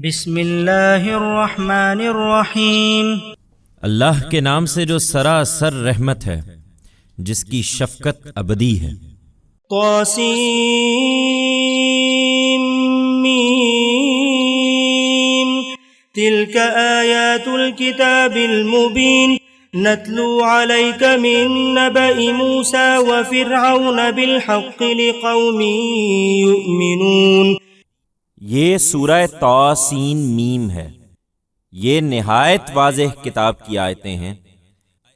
بسم اللہ الرحمن الرحیم۔ اللہ کے نام سے جو سراسر رحمت ہے، جس کی شفقت ابدی ہے۔ طاسیم میم تلک آیات الكتاب المبین نتلو علیک من نبأ موسیٰ وفرعون بالحق لقوم یؤمنون۔ یہ سورہ طاسین میم ہے۔ یہ نہایت واضح کتاب کی آیتیں ہیں۔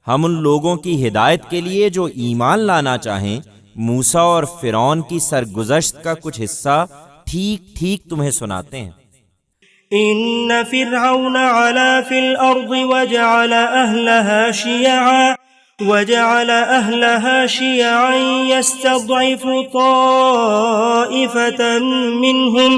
ہم ان لوگوں کی ہدایت کے لیے جو ایمان لانا چاہیں موسیٰ اور فرعون کی سرگزشت کا کچھ حصہ ٹھیک ٹھیک تمہیں سناتے ہیں۔ ان فرعون علا فی الارض وجعل اہلها شیعا یستضعف طائفة منهم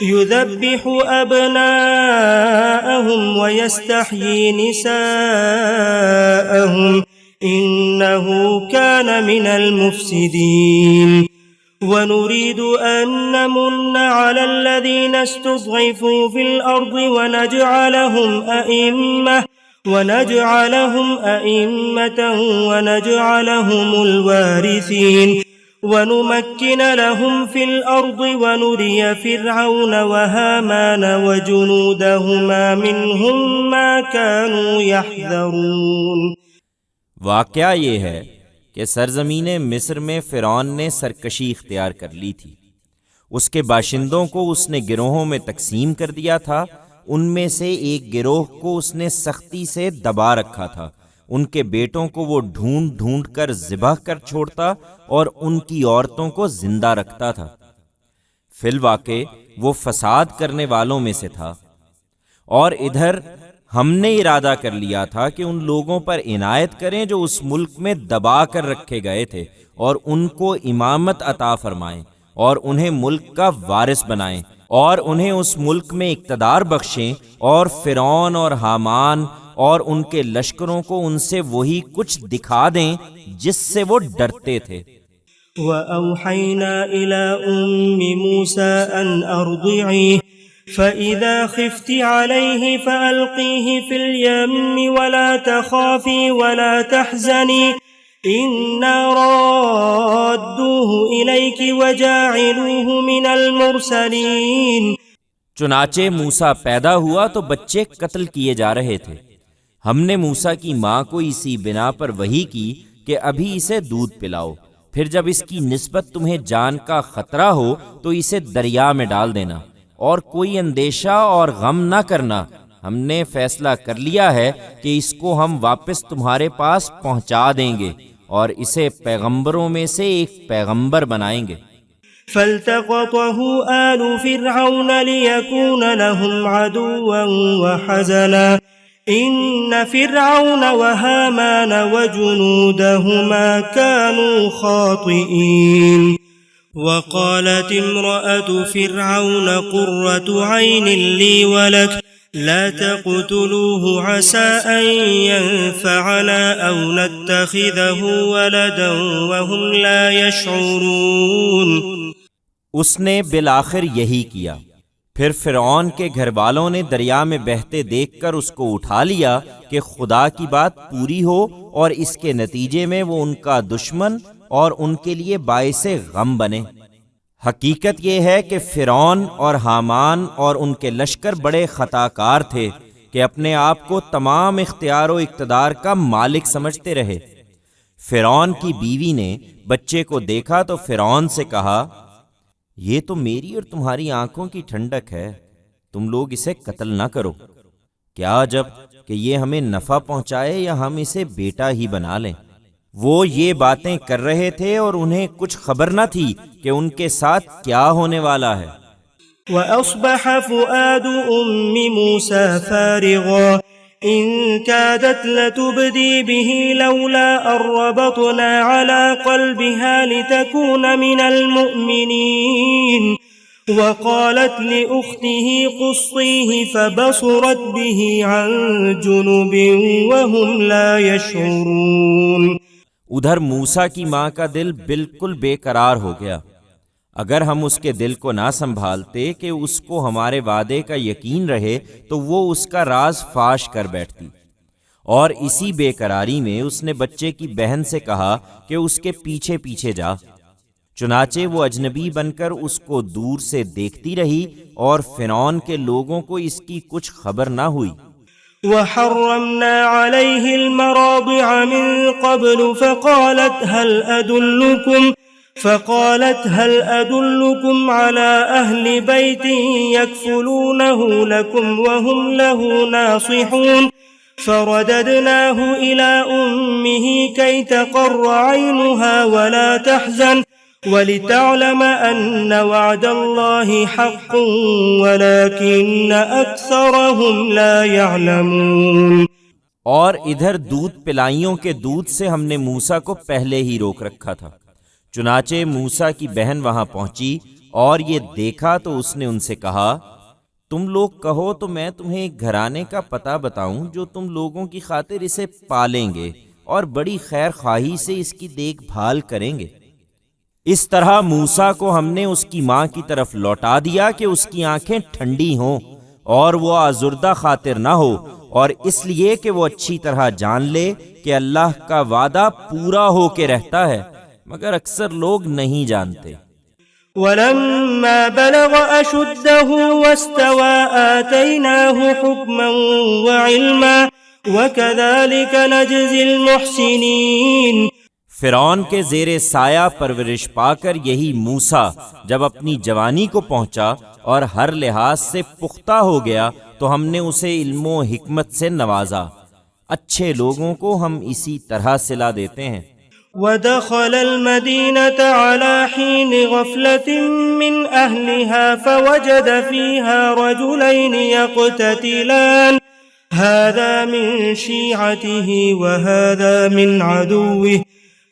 يذبح أبناءهم ويستحيي نساءهم إنه كان من المفسدين ونريد أن نمن على الذين استضعفوا في الأرض ونجعلهم أئمة ونجعلهم الوارثين ونمكن لهم في الأرض ونري فرعون وهامان وجنودهما منهم ما كانوا يحذرون۔ واقعہ یہ ہے کہ سرزمین مصر میں فرعون نے سرکشی اختیار کر لی تھی۔ اس کے باشندوں کو اس نے گروہوں میں تقسیم کر دیا تھا۔ ان میں سے ایک گروہ کو اس نے سختی سے دبا رکھا تھا۔ ان کے بیٹوں کو وہ ڈھونڈ ڈھونڈ کر ذبح کر چھوڑتا اور ان کی عورتوں کو زندہ رکھتا تھا۔ فی الواقع وہ فساد کرنے والوں میں سے تھا۔ اور ادھر ہم نے ارادہ کر لیا تھا کہ ان لوگوں پر عنایت کریں جو اس ملک میں دبا کر رکھے گئے تھے، اور ان کو امامت عطا فرمائیں اور انہیں ملک کا وارث بنائیں، اور انہیں اس ملک میں اقتدار بخشیں، اور فرعون اور حامان اور ان کے لشکروں کو ان سے وہی کچھ دکھا دیں جس سے وہ ڈرتے تھے۔ وَأَوْحَيْنَا إِلَىٰ أُمِّ مُوسَىٰ أَنْ أَرْضِعِيهِ فَإِذَا خِفْتِ عَلَيْهِ فَأَلْقِيهِ فِي الْيَمِّ وَلَا تَخَافِي وَلَا تَحْزَنِي إِنَّا رَادُّوهُ إِلَيْكِ وَجَاعِلُوهُ مِنَ الْمُرْسَلِينَ۔ چنانچہ موسیٰ پیدا ہوا تو بچے قتل کیے جا رہے تھے۔ ہم نے موسیٰ کی ماں کو اسی بنا پر وحی کی کہ ابھی اسے دودھ پلاؤ، پھر جب اس کی نسبت تمہیں جان کا خطرہ ہو تو اسے دریا میں ڈال دینا، اور کوئی اندیشہ اور غم نہ کرنا۔ ہم نے فیصلہ کر لیا ہے کہ اس کو ہم واپس تمہارے پاس پہنچا دیں گے اور اسے پیغمبروں میں سے ایک پیغمبر بنائیں گے۔ فالتقطه آل فرعون ليكون لهم عدوا وحزنا إن فرعون وهامان وجنودهما كانوا خاطئين۔ وقالت امرأة فرعون قرة عين لي ولك لا تقتلوه عسى أن ينفعنا أو نتخذه ولدا وهم لا يشعرون۔ اس نے بالآخر یہی کیا۔ پھر فرعون کے گھر والوں نے دریا میں بہتے دیکھ کر اس کو اٹھا لیا کہ خدا کی بات پوری ہو، اور اس کے نتیجے میں وہ ان کا دشمن اور ان کے لیے باعث غم بنے۔ حقیقت یہ ہے کہ فرعون اور حامان اور ان کے لشکر بڑے خطا کار تھے کہ اپنے آپ کو تمام اختیار و اقتدار کا مالک سمجھتے رہے۔ فرعون کی بیوی نے بچے کو دیکھا تو فرعون سے کہا، یہ تو میری اور تمہاری آنکھوں کی ٹھنڈک ہے، تم لوگ اسے قتل نہ کرو۔ کیا عجب کہ یہ ہمیں نفع پہنچائے یا ہم اسے بیٹا ہی بنا لیں۔ وہ یہ باتیں کر رہے تھے اور انہیں کچھ خبر نہ تھی کہ ان کے ساتھ کیا ہونے والا ہے۔ وَأَصْبَحَ فُؤَادُ أُمِّ مُوسَىٰ فَارِغًا إِن كَادَتْ لَتُبْدِي بِهِ لَوْلَا أَن رَّبَطْنَا عَلَىٰ قَلْبِهَا لِتَكُونَ مِنَ الْمُؤْمِنِينَ وَقَالَتْ لِأُخْتِهِ قُصِّيهِ فَبَصُرَتْ بِهِ عَن جُنُبٍ وَهُمْ لَا يَشْعُرُونَ۔ ادھر موسیٰ کی ماں کا دل بالکل بے قرار ہو گیا۔ اگر ہم اس کے دل کو نہ سنبھالتے کہ اس کو ہمارے وعدے کا یقین رہے تو وہ اس کا راز فاش کر بیٹھتی۔ اور اسی بے قراری میں اس نے بچے کی بہن سے کہا کہ اس کے پیچھے پیچھے جا۔ چنانچہ وہ اجنبی بن کر اس کو دور سے دیکھتی رہی اور فرعون کے لوگوں کو اس کی کچھ خبر نہ ہوئی۔ وحرمنا عليه المراضع من قبل فقالت هل أدلكم على أهل بيت يكفلونه لكم وهم له ناصحون فرددناه إلى أمه كي تقر عينها ولا تحزن ولتعلم أن وعد الله حق ولكن أكثرهم لا يعلمون۔ اور ادھر دودھ پلائیوں کے دودھ سے ہم نے موسیٰ کو پہلے ہی روک رکھا تھا۔ چنانچہ موسیٰ کی بہن وہاں پہنچی اور یہ دیکھا تو اس نے ان سے کہا، تم لوگ کہو تو میں تمہیں ایک گھرانے کا پتہ بتاؤں جو تم لوگوں کی خاطر اسے پالیں گے اور بڑی خیر خواہی سے اس کی دیکھ بھال کریں گے۔ اس طرح موسیٰ کو ہم نے اس کی ماں کی طرف لوٹا دیا کہ اس کی آنکھیں ٹھنڈی ہوں اور وہ آزردہ خاطر نہ ہو، اور اس لیے کہ وہ اچھی طرح جان لے کہ اللہ کا وعدہ پورا ہو کے رہتا ہے، مگر اکثر لوگ نہیں جانتے۔ ولما بلغ أشده واستوى آتيناه حكما وعلما وكذلك نجزي المحسنين۔ فرعون کے زیر سایہ پرورش پا کر یہی موسیٰ جب اپنی جوانی کو پہنچا اور ہر لحاظ سے پختہ ہو گیا تو ہم نے اسے علم و حکمت سے نوازا۔ اچھے لوگوں کو ہم اسی طرح صلہ دیتے ہیں۔ ودخل المدينة على حين غفلة من أهلها فوجد فيها رجلين يقتتلان هذا من شيعته وهذا من عدوه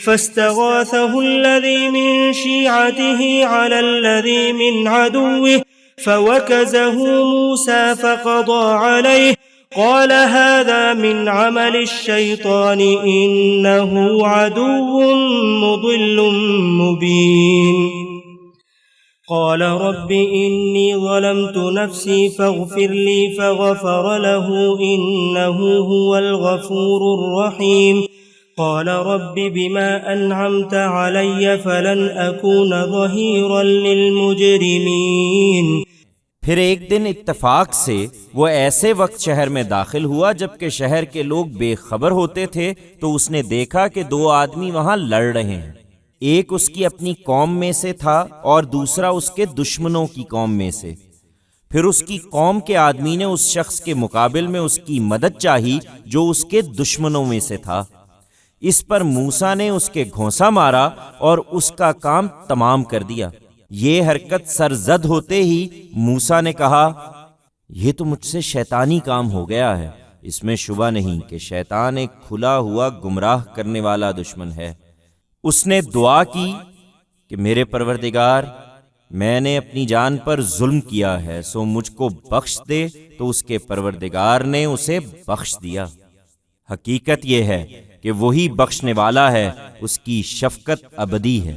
فاستغاثه الذي من شيعته على الذي من عدوه فوكزه موسى فقضى عليه قال هذا من عمل الشيطان إنه عدو مضل مبين قال رب إني ظلمت نفسي فاغفر لي فغفر له إنه هو الغفور الرحيم قال رب بما أنعمت علي فلن أكون ظهيرا للمجرمين۔ پھر ایک دن اتفاق سے وہ ایسے وقت شہر میں داخل ہوا جبکہ شہر کے لوگ بے خبر ہوتے تھے، تو اس نے دیکھا کہ دو آدمی وہاں لڑ رہے ہیں، ایک اس کی اپنی قوم میں سے تھا اور دوسرا اس کے دشمنوں کی قوم میں سے۔ پھر اس کی قوم کے آدمی نے اس شخص کے مقابل میں اس کی مدد چاہی جو اس کے دشمنوں میں سے تھا۔ اس پر موسیٰ نے اس کے گھونسا مارا اور اس کا کام تمام کر دیا۔ یہ حرکت سرزد ہوتے ہی موسیٰ نے کہا، یہ تو مجھ سے شیطانی کام ہو گیا ہے، اس میں شبہ نہیں کہ شیطان ایک کھلا ہوا گمراہ کرنے والا دشمن ہے۔ اس نے دعا کی کہ میرے پروردگار، میں نے اپنی جان پر ظلم کیا ہے، سو مجھ کو بخش دے، تو اس کے پروردگار نے اسے بخش دیا۔ حقیقت یہ ہے کہ وہی بخشنے والا ہے، اس کی شفقت ابدی ہے۔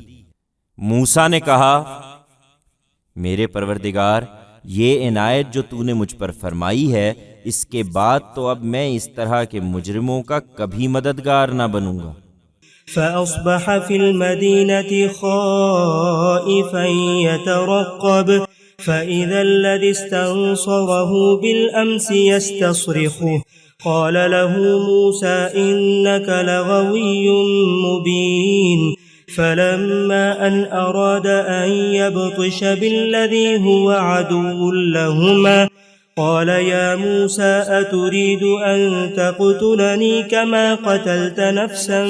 موسیٰ نے کہا، میرے پروردگار، یہ عنایت جو تو نے مجھ پر فرمائی ہے، اس کے بعد تو اب میں اس طرح کے مجرموں کا کبھی مددگار نہ بنوں گا۔ فأصبح في المدينة خائفا يترقب فإذا الذي استنصره بالأمس يستصرخه قال له موسى إنك لغوي مبين فلما أن أراد أن يبطش بالذي هو عدو لهما قال يا موسى أتريد أن تقتلني كما قتلت نفسا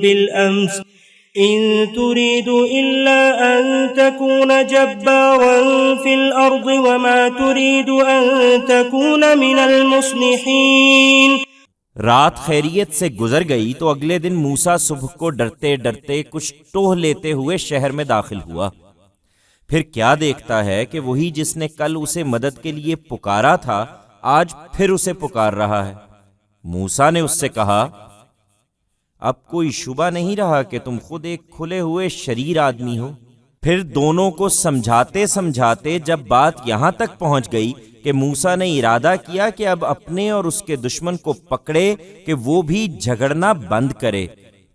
بالأمس إن تريد إلا أن تكون جبارا في الأرض وما تريد أن تكون من المصلحين۔ رات خیریت سے گزر گئی تو اگلے دن موسیٰ صبح کو ڈرتے ڈرتے کچھ ٹوہ لیتے ہوئے شہر میں داخل ہوا۔ پھر کیا دیکھتا ہے کہ وہی جس نے کل اسے مدد کے لیے پکارا تھا آج پھر اسے پکار رہا ہے۔ موسیٰ نے اس سے کہا، اب کوئی شبہ نہیں رہا کہ تم خود ایک کھلے ہوئے شریر آدمی ہو، پھر دونوں کو سمجھاتے سمجھاتے جب بات یہاں تک پہنچ گئی کہ موسیٰ نے ارادہ کیا کہ اب اپنے اور اس کے دشمن کو پکڑے کہ وہ بھی جھگڑنا بند کرے،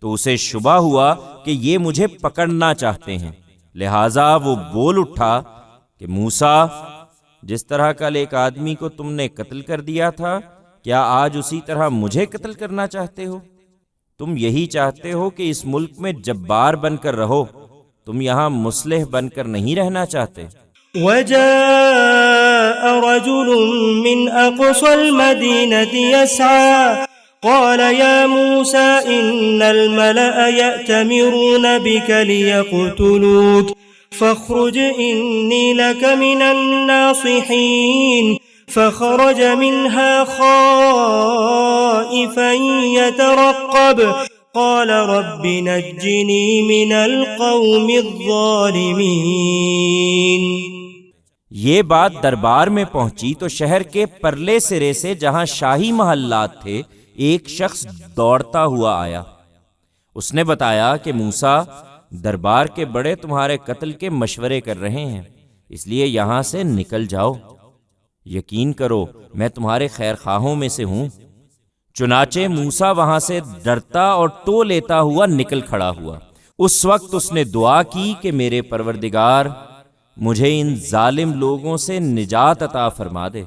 تو اسے شبہ ہوا کہ یہ مجھے پکڑنا چاہتے ہیں، لہٰذا وہ بول اٹھا کہ موسیٰ، جس طرح کل ایک آدمی کو تم نے قتل کر دیا تھا، کیا آج اسی طرح مجھے قتل کرنا چاہتے ہو؟ تم یہی چاہتے ہو کہ اس ملک میں جبار بن کر رہو، تم یہاں مصلح بن کر نہیں رہنا چاہتے؟ وجاء رجل من أقصى المدينة يسعى قال يا موسى إن الملأ يأتمرون بك ليقتلوك فاخرج إني لك من الناصحين فخرج منها خائفا يترقب قال رب نجني من القوم الظالمين۔ یہ بات دربار میں پہنچی تو شہر کے پرلے سرے سے جہاں شاہی محلات تھے ایک شخص دوڑتا ہوا آیا۔ اس نے بتایا کہ موسیٰ، دربار کے بڑے تمہارے قتل کے مشورے کر رہے ہیں، اس لیے یہاں سے نکل جاؤ، یقین کرو میں تمہارے خیر خواہوں میں سے ہوں۔ چنانچہ موسیٰ وہاں سے ڈرتا اور ٹو لیتا ہوا نکل کھڑا ہوا۔ اس وقت اس نے دعا کی کہ میرے پروردگار، مجھے ان ظالم لوگوں سے نجات عطا فرما دے۔